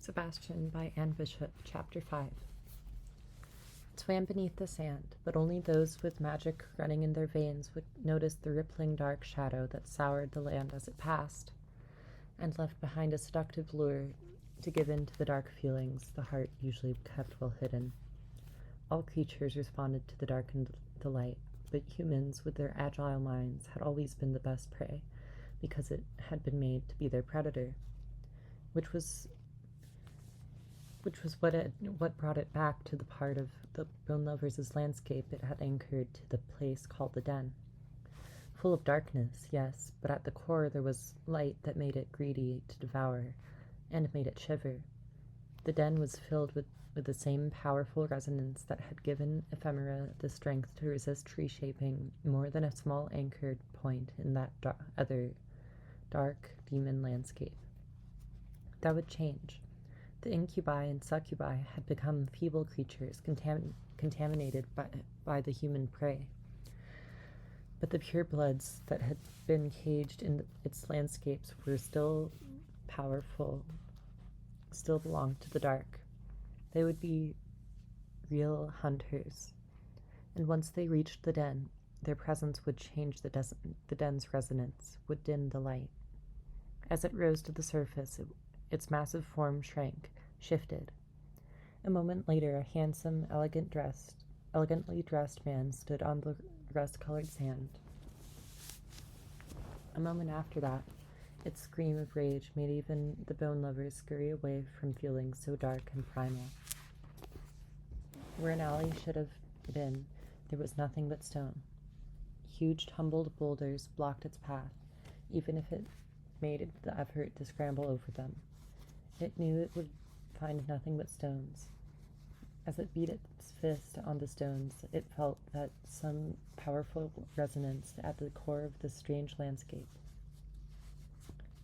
Sebastian by Anne Bishop, Chapter 5. It swam beneath the sand, but only those with magic running in their veins would notice the rippling dark shadow that soured the land as it passed, and left behind a seductive lure to give in to the dark feelings the heart usually kept well hidden. All creatures responded to the dark and the light, but humans, with their agile minds, had always been the best prey, because it had been made to be their predator, which was what brought it back to the part of the Bone Lovers' landscape it had anchored to the place called the Den. Full of darkness, yes, but at the core there was light that made it greedy to devour, and made it shiver. The Den was filled with the same powerful resonance that had given ephemera the strength to resist reshaping more than a small anchored point in that other dark demon landscape. That would change. The incubi and succubi had become feeble creatures contaminated by the human prey. But the purebloods that had been caged in its landscapes were still powerful, still belonged to the dark. They would be real hunters. And once they reached the Den, their presence would change the den's resonance, would dim the light. As it rose to the surface, its massive form shrank, shifted. A moment later, a handsome, elegantly dressed man stood on the rust-colored sand. A moment after that, its scream of rage made even the Bone Lovers scurry away from feelings so dark and primal. Where an alley should have been, there was nothing but stone. Huge tumbled boulders blocked its path, even if it made the effort to scramble over them. It knew it would find nothing but stones. As it beat its fist on the stones, it felt that some powerful resonance at the core of this strange landscape.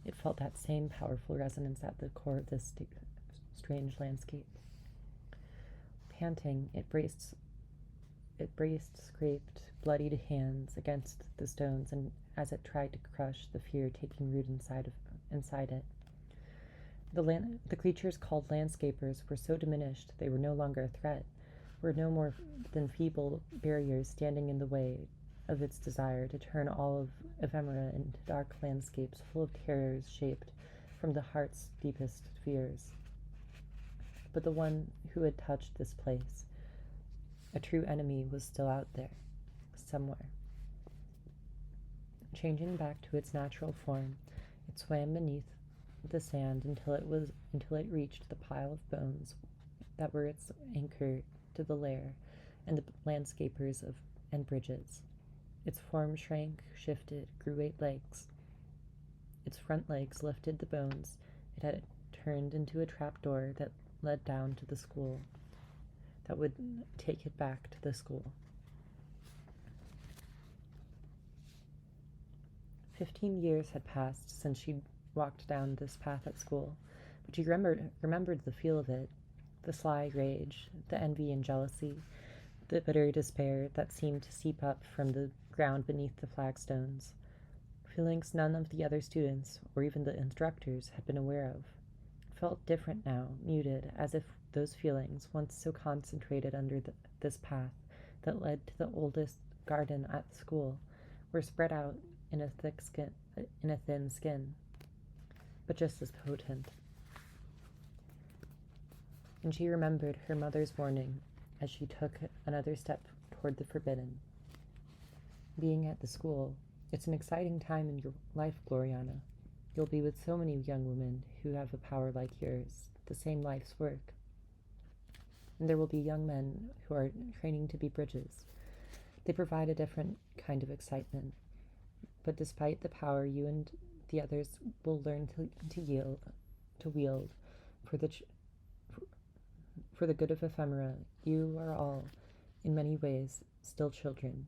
It felt that same powerful resonance at the core of this strange landscape. Panting, it braced, scraped, bloodied hands against the stones, and as it tried to crush the fear taking root inside it. The creatures called landscapers were so diminished they were no longer a threat, were no more than feeble barriers standing in the way of its desire to turn all of ephemera into dark landscapes full of terrors shaped from the heart's deepest fears. But the one who had touched this place, a true enemy, was still out there, somewhere. Changing back to its natural form, it swam beneath the sand until it reached the pile of bones that were its anchor to the lair and the landscapers and bridges. Its form shrank, shifted, grew 8 legs. Its front legs lifted the bones. It had turned into a trapdoor that led down to the school, that would take it back to the school. 15 years had passed since she'd walked down this path at school, but she remembered the feel of it, the sly rage, the envy and jealousy, the bitter despair that seemed to seep up from the ground beneath the flagstones, feelings none of the other students, or even the instructors, had been aware of. It felt different now, muted, as if those feelings, once so concentrated under this path that led to the oldest garden at the school, were spread out in a thin skin, but just as potent. And she remembered her mother's warning as she took another step toward the forbidden. Being at the school, it's an exciting time in your life, Gloriana. You'll be with so many young women who have a power like yours, the same life's work. And there will be young men who are training to be bridges. They provide a different kind of excitement. But despite the power you and the others will learn to wield for the good of ephemera, you are all, in many ways, still children.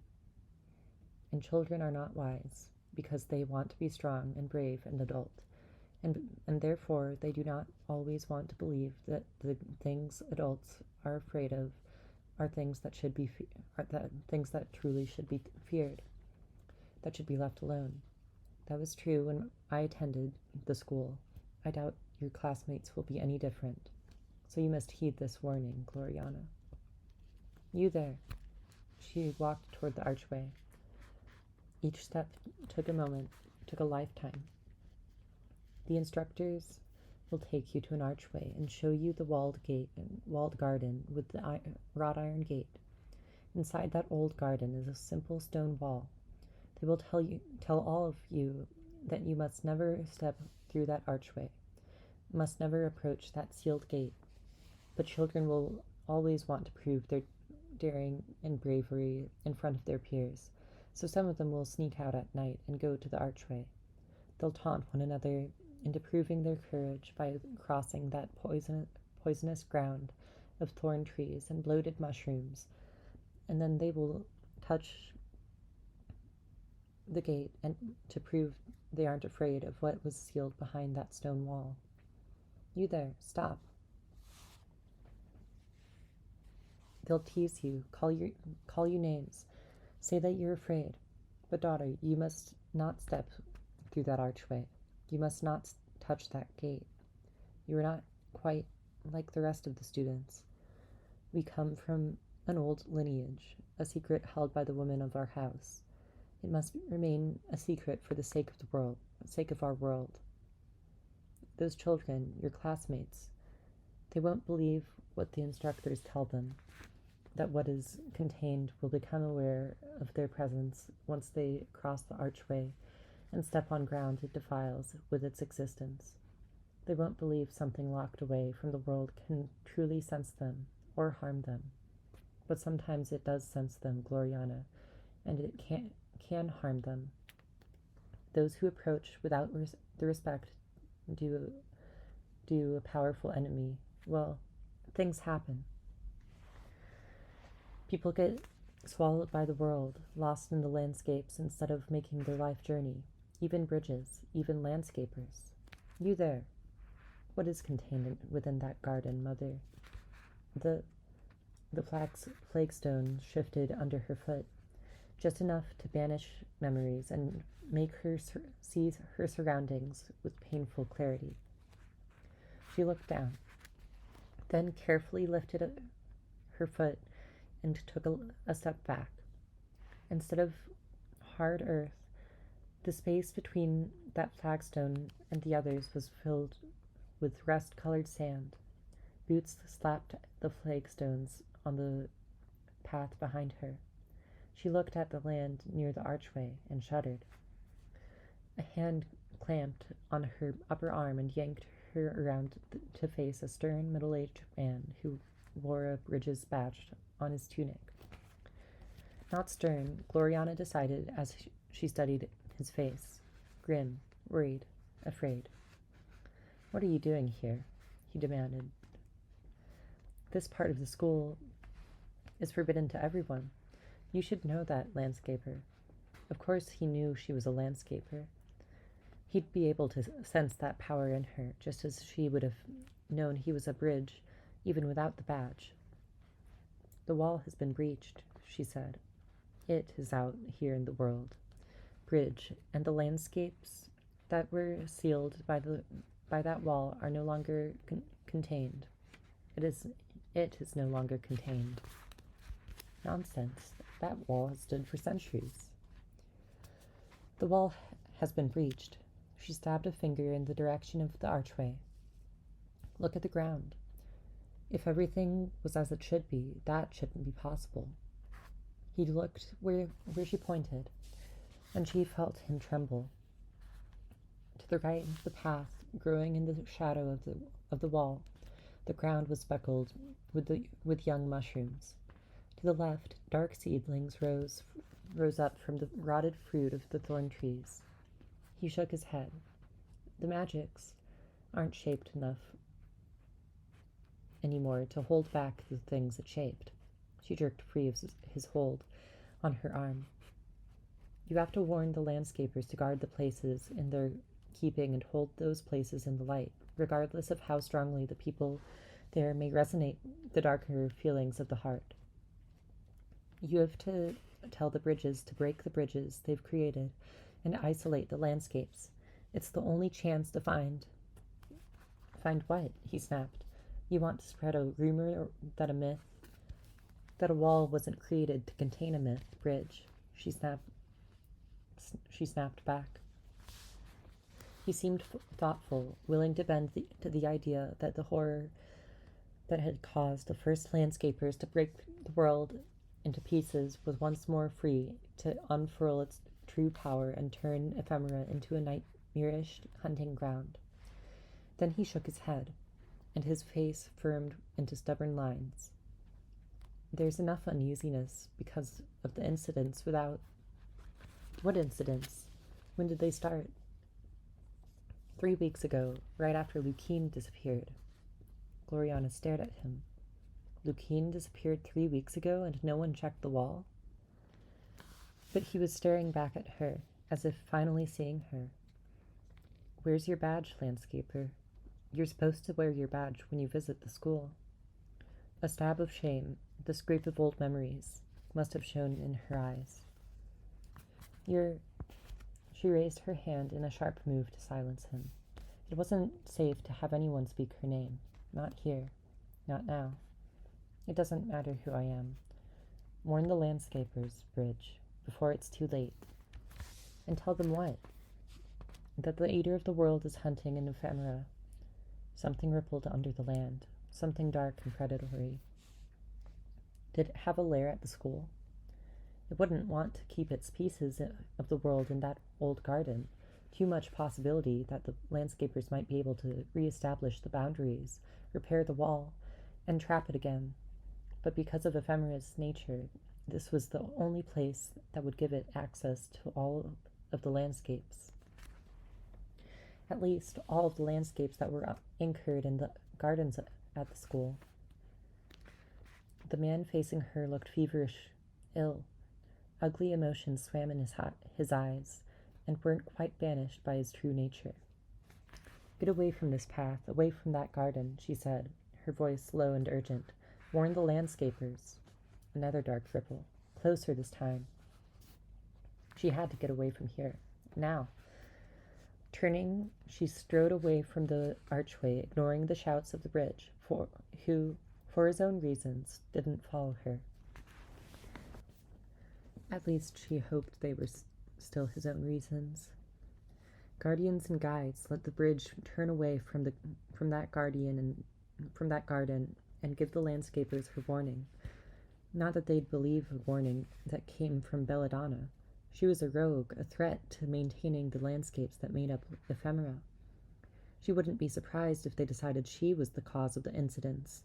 And children are not wise, because they want to be strong and brave and adult, and therefore they do not always want to believe that the things adults are afraid of are things that things that truly should be feared, that should be left alone. That was true when I attended the school. I doubt your classmates will be any different, so you must heed this warning, Gloriana. You there. She walked toward the archway. Each step took a moment, took a lifetime. The instructors will take you to an archway and show you the walled garden with the wrought iron gate. Inside that old garden is a simple stone wall. They will tell all of you that you must never step through that archway, must never approach that sealed gate. But children will always want to prove their daring and bravery in front of their peers, so some of them will sneak out at night and go to the archway. They'll taunt one another into proving their courage by crossing that poisonous ground of thorn trees and bloated mushrooms, and then they will touch the gate and to prove they aren't afraid of what was sealed behind that stone wall. You there, stop. They'll tease you, call you names, say that you're afraid. But daughter, you must not step through that archway. You must not touch that gate. You are not quite like the rest of the students. We come from an old lineage, a secret held by the women of our house. It must remain a secret for the sake of our world. Those children, your classmates, they won't believe what the instructors tell them, that what is contained will become aware of their presence once they cross the archway and step on ground it defiles with its existence. They won't believe something locked away from the world can truly sense them or harm them. But sometimes it does sense them, Gloriana, and it can harm them. Those who approach without the respect do a powerful enemy. Well, things happen. People get swallowed by the world, lost in the landscapes instead of making their life journey. Even bridges, even landscapers. You there. What is contained within that garden, Mother? The flagstone shifted under her foot, just enough to banish memories and make her see her surroundings with painful clarity. She looked down, then carefully lifted her foot and took a step back. Instead of hard earth, the space between that flagstone and the others was filled with rust-colored sand. Boots slapped the flagstones on the path behind her. She looked at the land near the archway and shuddered. A hand clamped on her upper arm and yanked her around to face a stern, middle-aged man who wore a Bridges badge on his tunic. Not stern, Gloriana decided as she studied his face. Grim, worried, afraid. What are you doing here? He demanded. This part of the school is forbidden to everyone. You should know that, landscaper. Of course he knew she was a landscaper. He'd be able to sense that power in her, just as she would have known he was a bridge, even without the badge. The wall has been breached, she said. It is out here in the world. Bridge, and the landscapes that were sealed by that wall are no longer contained. It is no longer contained. Nonsense. That wall has stood for centuries. The wall has been breached. She stabbed a finger in the direction of the archway. Look at the ground. If everything was as it should be, that shouldn't be possible. He looked where she pointed, and she felt him tremble. To the right, the path, growing in the shadow of the wall, the ground was speckled with young mushrooms. To the left, dark seedlings rose up from the rotted fruit of the thorn trees. He shook his head. The magics aren't shaped enough anymore to hold back the things it shaped. She jerked free of his hold on her arm. You have to warn the landscapers to guard the places in their keeping and hold those places in the light, regardless of how strongly the people there may resonate the darker feelings of the heart. You have to tell the bridges to break the bridges they've created and isolate the landscapes. It's the only chance to find Find what? He snapped. You want to spread a rumor that that a wall wasn't created to contain a myth, bridge. She snapped back. He seemed thoughtful, willing to bend to the idea that the horror that had caused the first landscapers to break the world into pieces was once more free to unfurl its true power and turn ephemera into a nightmarish hunting ground. Then he shook his head, and his face firmed into stubborn lines. There's enough uneasiness because of the incidents without... What incidents? When did they start? 3 weeks ago, right after Lukine disappeared. Gloriana stared at him. Lukine disappeared 3 weeks ago and no one checked the wall? But he was staring back at her, as if finally seeing her. Where's your badge, landscaper? You're supposed to wear your badge when you visit the school. A stab of shame, the scrape of old memories, must have shown in her eyes. She raised her hand in a sharp move to silence him. It wasn't safe to have anyone speak her name. Not here. Not now. It doesn't matter who I am. Warn the landscapers, Bridge, before it's too late. And tell them what? That the eater of the world is hunting an ephemera. Something rippled under the land. Something dark and predatory. Did it have a lair at the school? It wouldn't want to keep its pieces of the world in that old garden. Too much possibility that the landscapers might be able to re-establish the boundaries, repair the wall, and trap it again. But because of ephemera's nature, this was the only place that would give it access to all of the landscapes. At least all of the landscapes that were anchored in the gardens at the school. The man facing her looked feverish, ill. Ugly emotions swam in his eyes, and weren't quite banished by his true nature. Get away from this path, away from that garden, she said, her voice low and urgent. Warn the landscapers. Another dark ripple. Closer this time. She had to get away from here. Now. Turning, she strode away from the archway, ignoring the shouts of the bridge, who, for his own reasons, didn't follow her. At least she hoped they were still his own reasons. Guardians and guides let the bridge turn away from that garden and give the landscapers her warning. Not that they'd believe a warning that came from Belladonna. She was a rogue, a threat to maintaining the landscapes that made up ephemera. She wouldn't be surprised if they decided she was the cause of the incidents.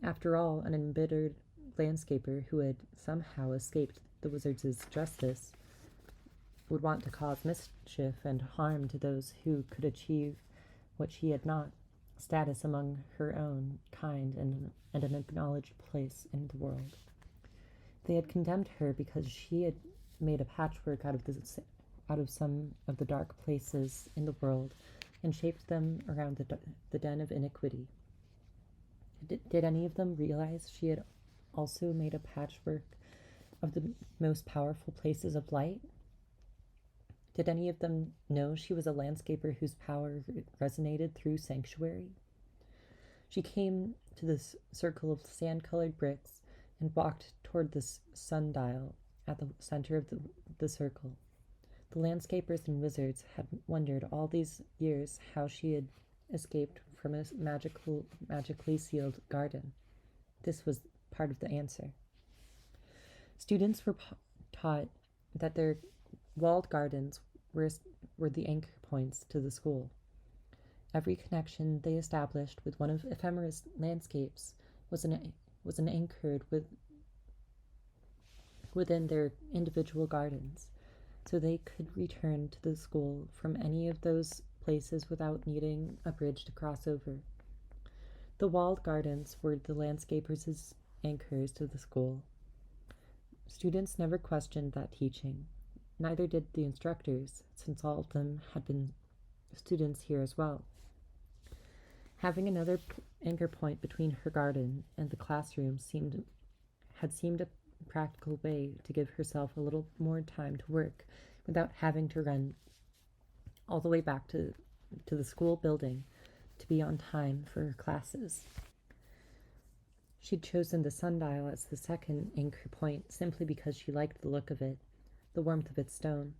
After all, an embittered landscaper who had somehow escaped the wizards' justice would want to cause mischief and harm to those who could achieve what she had not, status among her own kind and an acknowledged place in the world. They had condemned her because she had made a patchwork out of some of the dark places in the world and shaped them around the den of iniquity. Did any of them realize she had also made a patchwork of the most powerful places of light? Did any of them know she was a landscaper whose power resonated through sanctuary? She came to this circle of sand-colored bricks and walked toward the sundial at the center of the circle. The landscapers and wizards had wondered all these years how she had escaped from a magically sealed garden. This was part of the answer. Students were taught that their walled gardens were the anchor points to the school. Every connection they established with one of ephemera's landscapes was anchored within their individual gardens, so they could return to the school from any of those places without needing a bridge to cross over. The walled gardens were the landscapers' anchors to the school. Students never questioned that teaching. Neither did the instructors, since all of them had been students here as well. Having another anchor point between her garden and the classroom had seemed a practical way to give herself a little more time to work without having to run all the way back to the school building to be on time for her classes. She'd chosen the sundial as the second anchor point simply because she liked the look of it, the warmth of its stone,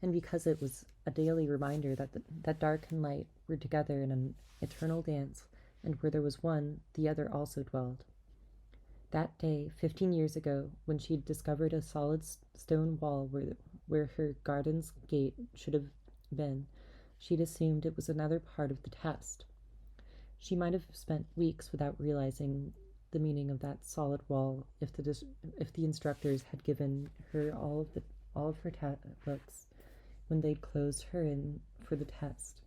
and because it was a daily reminder that dark and light were together in an eternal dance, and where there was one, the other also dwelled. That day, 15 years ago, when she'd discovered a solid stone wall where her garden's gate should have been, she'd assumed it was another part of the test. She might have spent weeks without realizing the meaning of that solid wall if the instructors had given her all of her books when they'd closed her in for the test.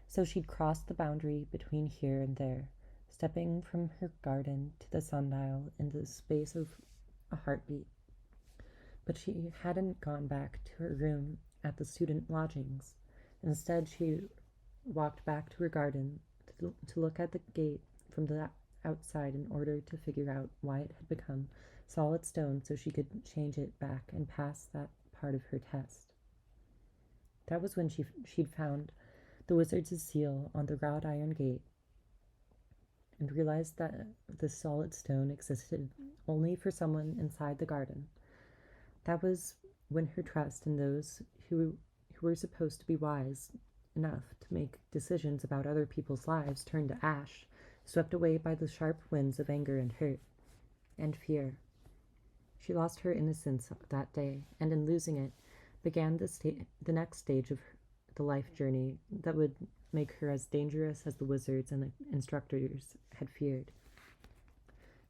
So she'd crossed the boundary between here and there, stepping from her garden to the sundial in the space of a heartbeat. But she hadn't gone back to her room at the student lodgings. Instead, she walked back to her garden to look at the gate from the outside in order to figure out why it had become solid stone so she could change it back and pass that part of her test. That was when she'd found the wizard's seal on the wrought iron gate and realized that the solid stone existed only for someone inside the garden. That was when her trust in those who were supposed to be wise enough to make decisions about other people's lives turned to ash, swept away by the sharp winds of anger and hurt and fear. She lost her innocence that day, and in losing it, began the next stage of the life journey that would make her as dangerous as the wizards and the instructors had feared.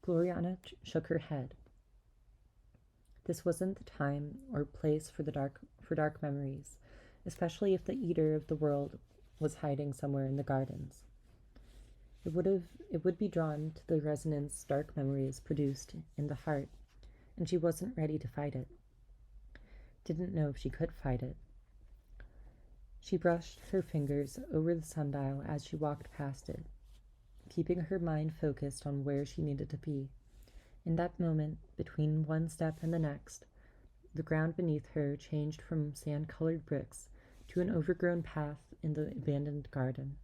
Gloriana shook her head. This wasn't the time or place for dark memories, especially if the eater of the world was hiding somewhere in the gardens. It would be drawn to the resonance dark memories produced in the heart, and she wasn't ready to fight it. Didn't know if she could fight it. She brushed her fingers over the sundial as she walked past it, keeping her mind focused on where she needed to be. In that moment, between one step and the next, the ground beneath her changed from sand-colored bricks to an overgrown path in the abandoned garden.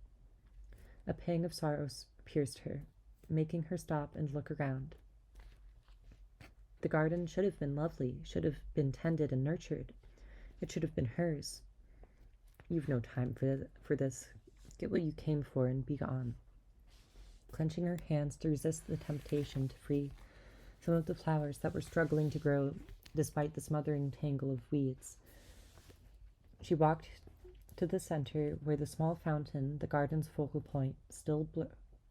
A pang of sorrow pierced her, making her stop and look around. The garden should have been lovely, should have been tended and nurtured. It should have been hers. You've no time for this. Get what you came for and be gone. Clenching her hands to resist the temptation to free some of the flowers that were struggling to grow despite the smothering tangle of weeds, she walked to the center where the small fountain, the garden's focal point, still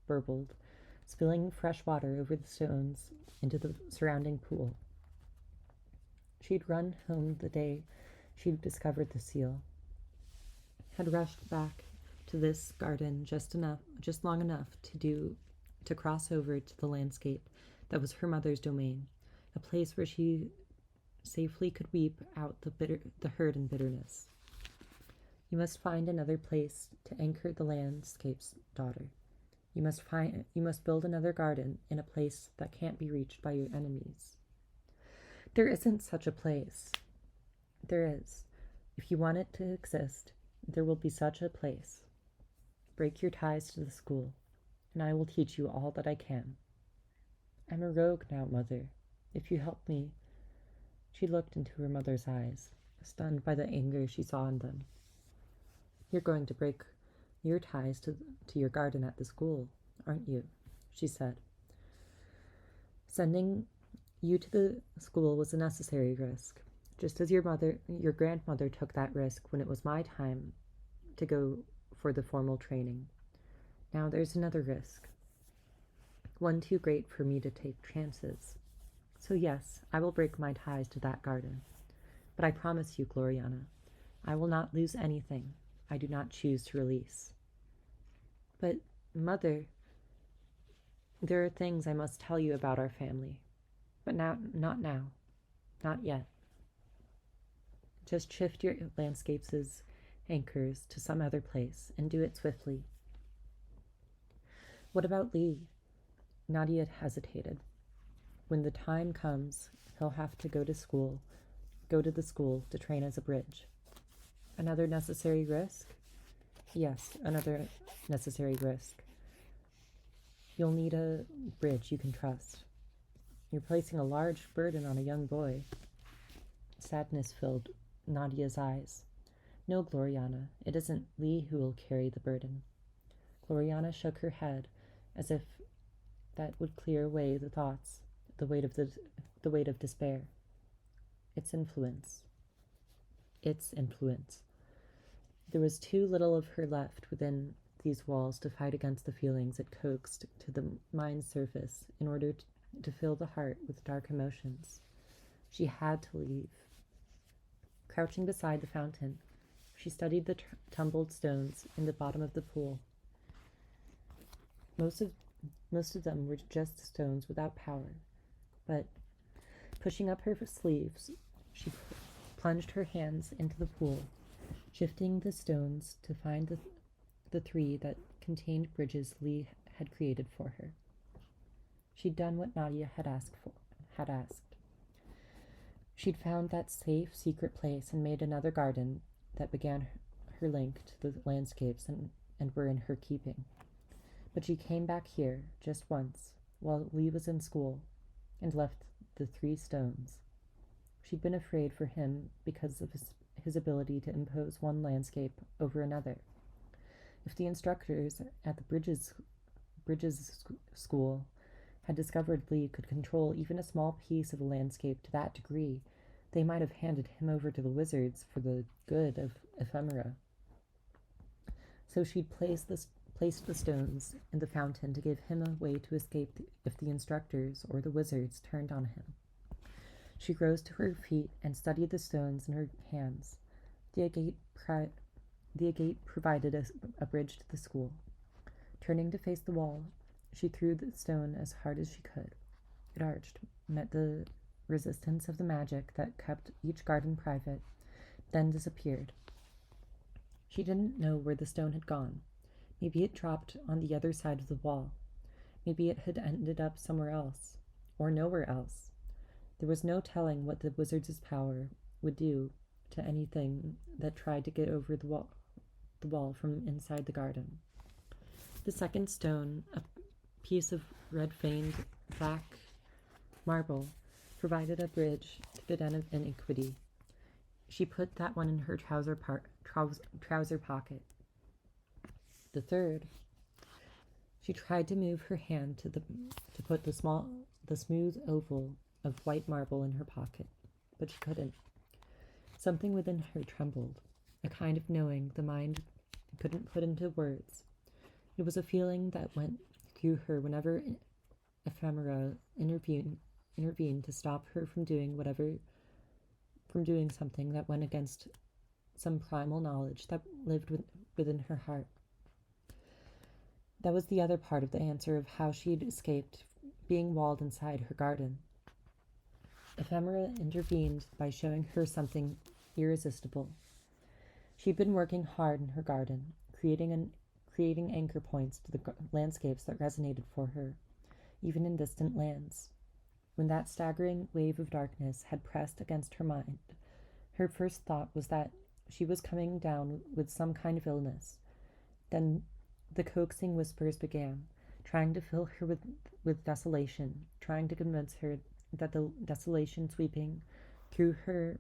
burbled, spilling fresh water over the stones into the surrounding pool. She'd run home the day she'd discovered the seal, had rushed back to this garden just long enough to cross over to the landscape that was her mother's domain, a place where she safely could weep out the hurt and bitterness. You must find another place to anchor the landscapes, daughter. You must build another garden in a place that can't be reached by your enemies. There isn't such a place. There is. If you want it to exist, there will be such a place. Break your ties to the school, and I will teach you all that I can. I'm a rogue now, Mother. If you help me. She looked into her mother's eyes, stunned by the anger she saw in them. You're going to break your ties to your garden at the school, aren't you? She said. Sending you to the school was a necessary risk, just as your grandmother took that risk when it was my time to go for the formal training. Now there's another risk, one too great for me to take chances. So yes, I will break my ties to that garden. But I promise you, Gloriana, I will not lose anything I do not choose to release. But, Mother, there are things I must tell you about our family. But not now. Not yet. Just shift your landscapes' anchors to some other place, and do it swiftly. What about Lee? Nadia hesitated. When the time comes, he'll have to go to the school to train as a bridge. Another necessary risk? Yes, another necessary risk. You'll need a bridge you can trust. You're placing a large burden on a young boy. Sadness filled Nadia's eyes. No, Gloriana, it isn't Lee who will carry the burden. Gloriana shook her head, as if that would clear away the thoughts, the weight of despair. Its influence. There was too little of her left within these walls to fight against the feelings it coaxed to the mind's surface in order to fill the heart with dark emotions. She had to leave. Crouching beside the fountain, she studied the tumbled stones in the bottom of the pool. Most of them were just stones without power, but pushing up her sleeves, she plunged her hands into the pool, shifting the stones to find the three that contained bridges Lee had created for her. She'd done what Nadia had asked. She'd found that safe, secret place and made another garden that began her link to the landscapes and were in her keeping. But she came back here just once, while Lee was in school, and left the 3 stones. She'd been afraid for him because of his ability to impose one landscape over another. If the instructors at the Bridges school had discovered Lee could control even a small piece of a landscape to that degree, they might have handed him over to the wizards for the good of ephemera. So she'd placed the stones in the fountain to give him a way to escape if the instructors or the wizards turned on him. She rose to her feet and studied the stones in her hands. The agate provided a bridge to the school. Turning to face the wall, she threw the stone as hard as she could. It arched, met the resistance of the magic that kept each garden private, then disappeared. She didn't know where the stone had gone. Maybe it dropped on the other side of the wall. Maybe it had ended up somewhere else, or nowhere else. There was no telling what the wizard's power would do to anything that tried to get over the wall from inside the garden. The second stone, a piece of red-veined black marble, provided a bridge to the den of iniquity. She put that one in her trouser pocket. The third, she tried to move her hand to put the smooth oval of white marble in her pocket, but she couldn't. Something within her trembled, a kind of knowing the mind couldn't put into words. It was a feeling that went through her whenever ephemera intervened to stop her from doing something that went against some primal knowledge that lived within her heart. That was the other part of the answer of how she'd escaped being walled inside her garden. Ephemera intervened by showing her something irresistible. She'd been working hard in her garden, creating anchor points to the landscapes that resonated for her, even in distant lands. When that staggering wave of darkness had pressed against her mind, her first thought was that she was coming down with some kind of illness. Then the coaxing whispers began, trying to fill her with desolation, trying to convince her that the desolation sweeping through her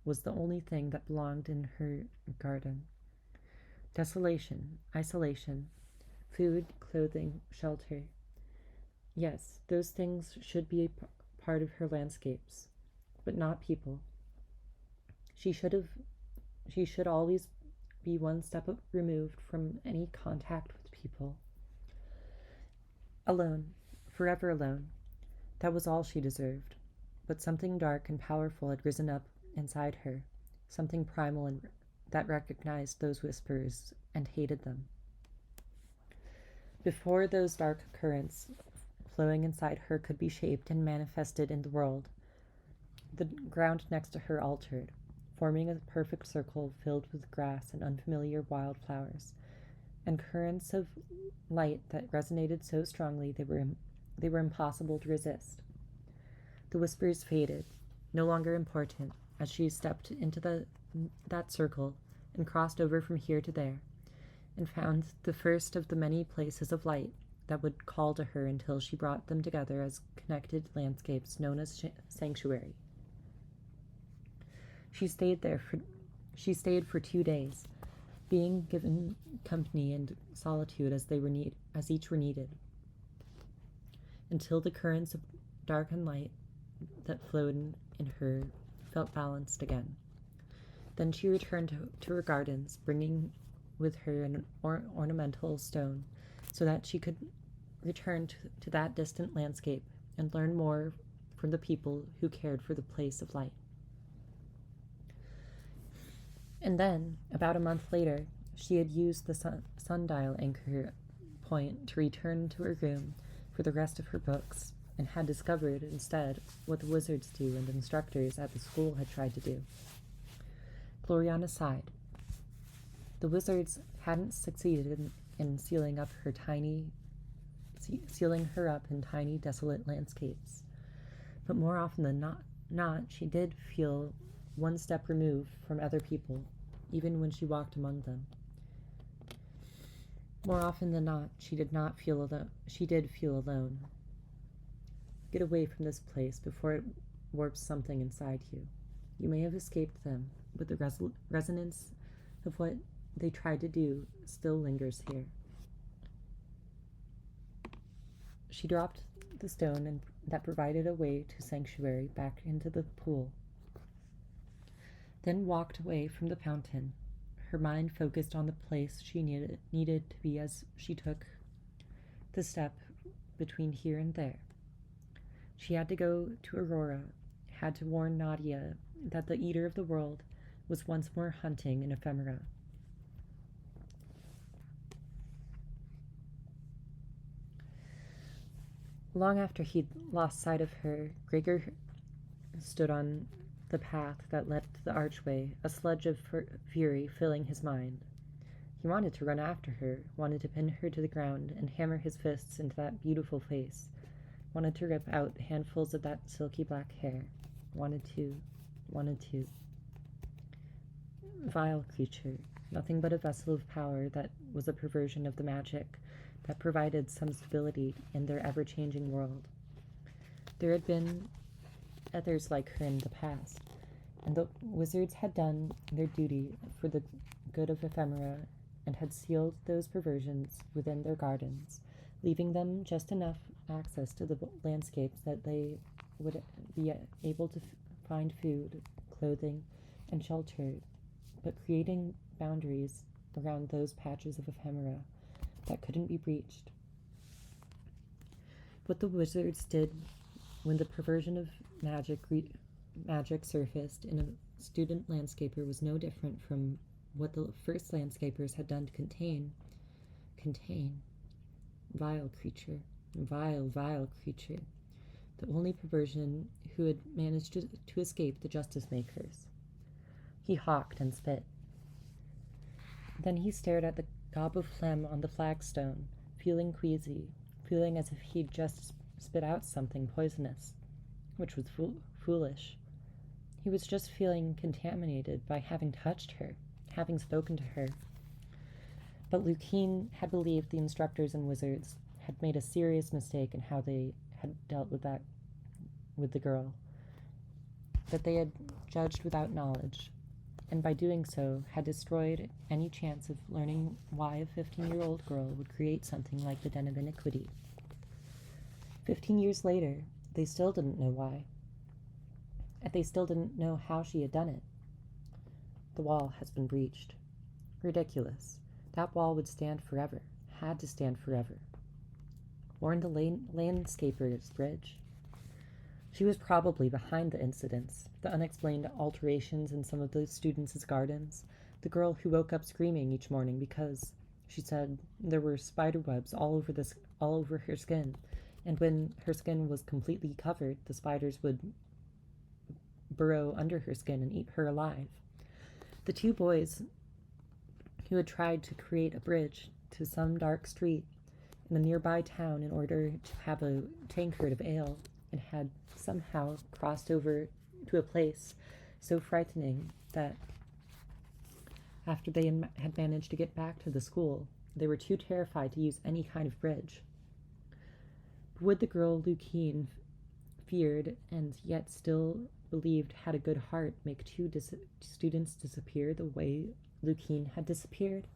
was the only thing that belonged in her garden. Desolation, isolation, food, clothing, shelter. Yes, those things should be a part of her landscapes, but not people. She should always be one step removed from any contact with people. Alone, forever alone. That was all she deserved. But something dark and powerful had risen up inside her, something primal and that recognized those whispers and hated them. Before those dark currents flowing inside her could be shaped and manifested in the world, the ground next to her altered, forming a perfect circle filled with grass and unfamiliar wildflowers, and currents of light that resonated so strongly they were impossible to resist. The whispers faded, no longer important, as she stepped into that circle and crossed over from here to there. and found the first of the many places of light that would call to her until she brought them together as connected landscapes known as sanctuary. She stayed for 2 days, being given company and solitude as each were needed, until the currents of dark and light that flowed in her felt balanced again. Then she returned to her gardens, bringing with her an ornamental stone, so that she could return to that distant landscape and learn more from the people who cared for the place of light. And then, about a month later, she had used the sundial anchor point to return to her room for the rest of her books, and had discovered instead what the wizards do and instructors at the school had tried to do. Gloriana sighed. The wizards hadn't succeeded in sealing her up in tiny, desolate landscapes. But more often than not, she did feel one step removed from other people, even when she walked among them. More often than not, she did feel alone. Get away from this place before it warps something inside you. You may have escaped them, but the resonance of what they tried to do still lingers here. She dropped the stone that provided a way to sanctuary back into the pool, then walked away from the fountain, her mind focused on the place she needed to be as she took the step between here and there. She had to go to Aurora, had to warn Nadia that the Eater of the World was once more hunting in ephemera. Long after he'd lost sight of her, Gregor stood on the path that led to the archway, a sludge of fury filling his mind. He wanted to run after her, wanted to pin her to the ground and hammer his fists into that beautiful face, wanted to rip out handfuls of that silky black hair, wanted to. Vile creature, nothing but a vessel of power that was a perversion of the magic that provided some stability in their ever-changing world. There had been others like her in the past, and the wizards had done their duty for the good of ephemera and had sealed those perversions within their gardens, leaving them just enough access to the landscapes that they would be able to find food, clothing, and shelter, but creating boundaries around those patches of ephemera that couldn't be breached. What the wizards did when the perversion of magic surfaced in a student landscaper was no different from what the first landscapers had done to contain. Vile creature, vile creature, the only perversion who had managed to escape the justice makers. He hawked and spit. Then he stared at the gob of phlegm on the flagstone, feeling queasy, feeling as if he'd just spit out something poisonous, which was foolish. He was just feeling contaminated by having touched her, having spoken to her. But Lukine had believed the instructors and wizards had made a serious mistake in how they had dealt with the girl, that they had judged without knowledge, and by doing so had destroyed any chance of learning why a 15-year-old girl would create something like the Den of Iniquity. 15 years later, they still didn't know why. And they still didn't know how she had done it. The wall has been breached. Ridiculous. That wall would stand forever, had to stand forever. Warn the landscaper's bridge. She was probably behind the incidents, the unexplained alterations in some of the students' gardens, the girl who woke up screaming each morning because, she said, there were spider webs all over her skin, and when her skin was completely covered, the spiders would burrow under her skin and eat her alive. The 2 boys who had tried to create a bridge to some dark street in a nearby town in order to have a tankard of ale, and had somehow crossed over to a place so frightening that After they had managed to get back to the school, they were too terrified to use any kind of bridge. But would the girl Lukine feared and yet still believed had a good heart make two students disappear the way Lukine had disappeared?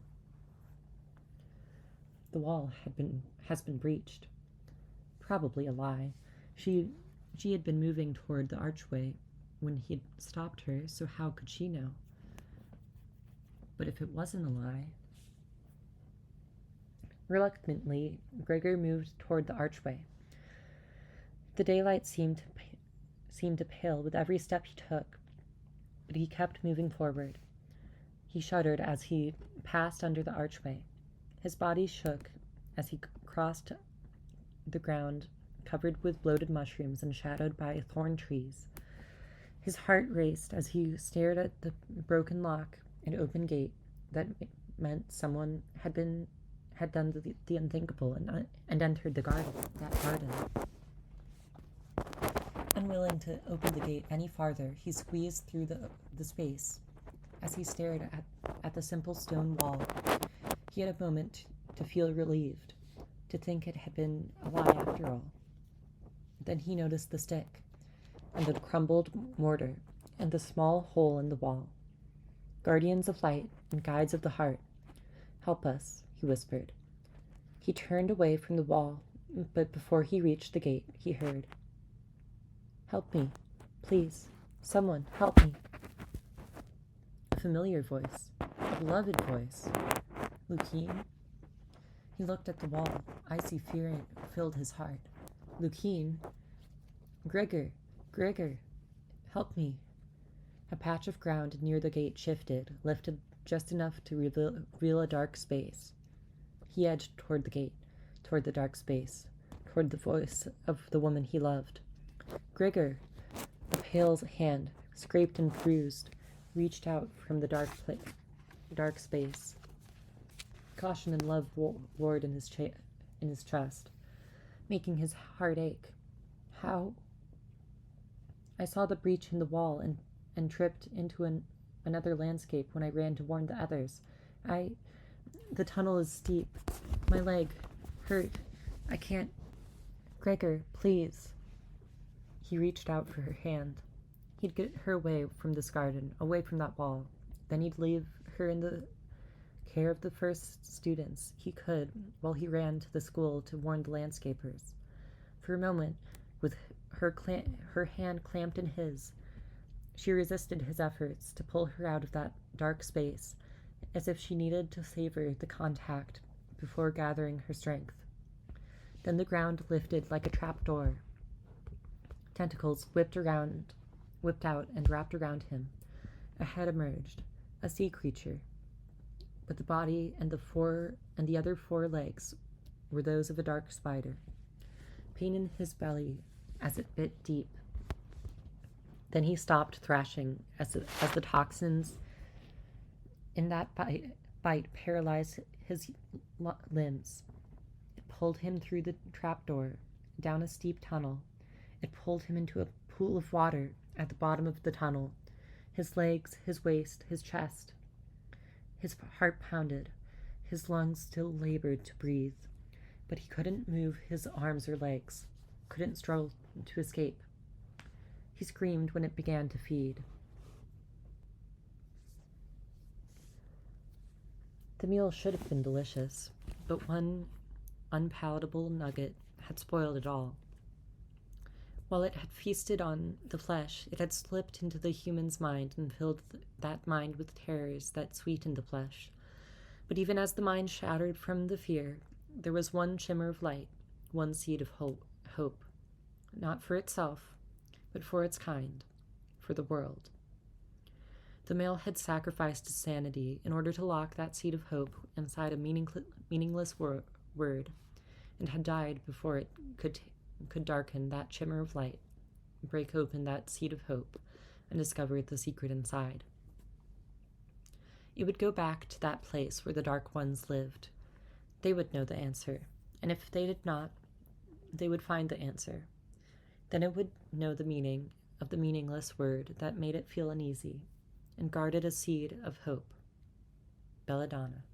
The wall has been breached. Probably a lie. She had been moving toward the archway when he had stopped her, so how could she know? But if it wasn't a lie... Reluctantly, Gregor moved toward the archway. The daylight seemed to pale with every step he took, but he kept moving forward. He shuddered as he passed under the archway. His body shook as he crossed the ground covered with bloated mushrooms and shadowed by thorn trees. His heart raced as he stared at the broken lock and open gate that meant someone had done the unthinkable and entered that garden. Unwilling to open the gate any farther, he squeezed through the space. As he stared at the simple stone wall, he had a moment to feel relieved, to think it had been a lie after all. Then he noticed the stick, and the crumbled mortar, and the small hole in the wall. "Guardians of light and guides of the heart, help us," he whispered. He turned away from the wall, but before he reached the gate, he heard, "Help me, please, someone, help me." A familiar voice, a beloved voice. Lukine? He looked at the wall. Icy fear filled his heart. Lukine? Gregor, help me. A patch of ground near the gate shifted, lifted just enough to reveal a dark space. He edged toward the gate, toward the dark space, toward the voice of the woman he loved. Gregor! A pale hand, scraped and bruised, reached out from the dark space. Caution and love roared in his chest, making his heart ache. How? I saw the breach in the wall and tripped into another landscape when I ran to warn the others. The tunnel is steep. My leg hurt. I can't. Gregor, please. He reached out for her hand. He'd get her away from this garden, away from that wall. Then he'd leave her in the care of the first students he could while he ran to the school to warn the landscapers. For a moment, with her hand clamped in his, she resisted his efforts to pull her out of that dark space, as if she needed to savor the contact before gathering her strength. Then the ground lifted like a trap door. Tentacles whipped out and wrapped around him. A head emerged, a sea creature. But the body and the other 4 legs were those of a dark spider. Pain in his belly as it bit deep. Then he stopped thrashing as the toxins in that bite paralyzed his limbs. It pulled him through the trapdoor, down a steep tunnel. It pulled him into a pool of water at the bottom of the tunnel. His legs, his waist, his chest. His heart pounded. His lungs still labored to breathe, but he couldn't move his arms or legs, couldn't struggle to escape. He screamed when it began to feed. The meal should have been delicious, but one unpalatable nugget had spoiled it all. While it had feasted on the flesh, it had slipped into the human's mind and filled that mind with terrors that sweetened the flesh. But even as the mind shattered from the fear, there was one shimmer of light, one seed of hope, not for itself, but for its kind, for the world. The male had sacrificed his sanity in order to lock that seed of hope inside a meaningless word, and had died before it could darken that shimmer of light, break open that seed of hope, and discover the secret inside. It would go back to that place where the Dark Ones lived. They would know the answer, and if they did not, they would find the answer. Then it would know the meaning of the meaningless word that made it feel uneasy, and guarded a seed of hope. Belladonna.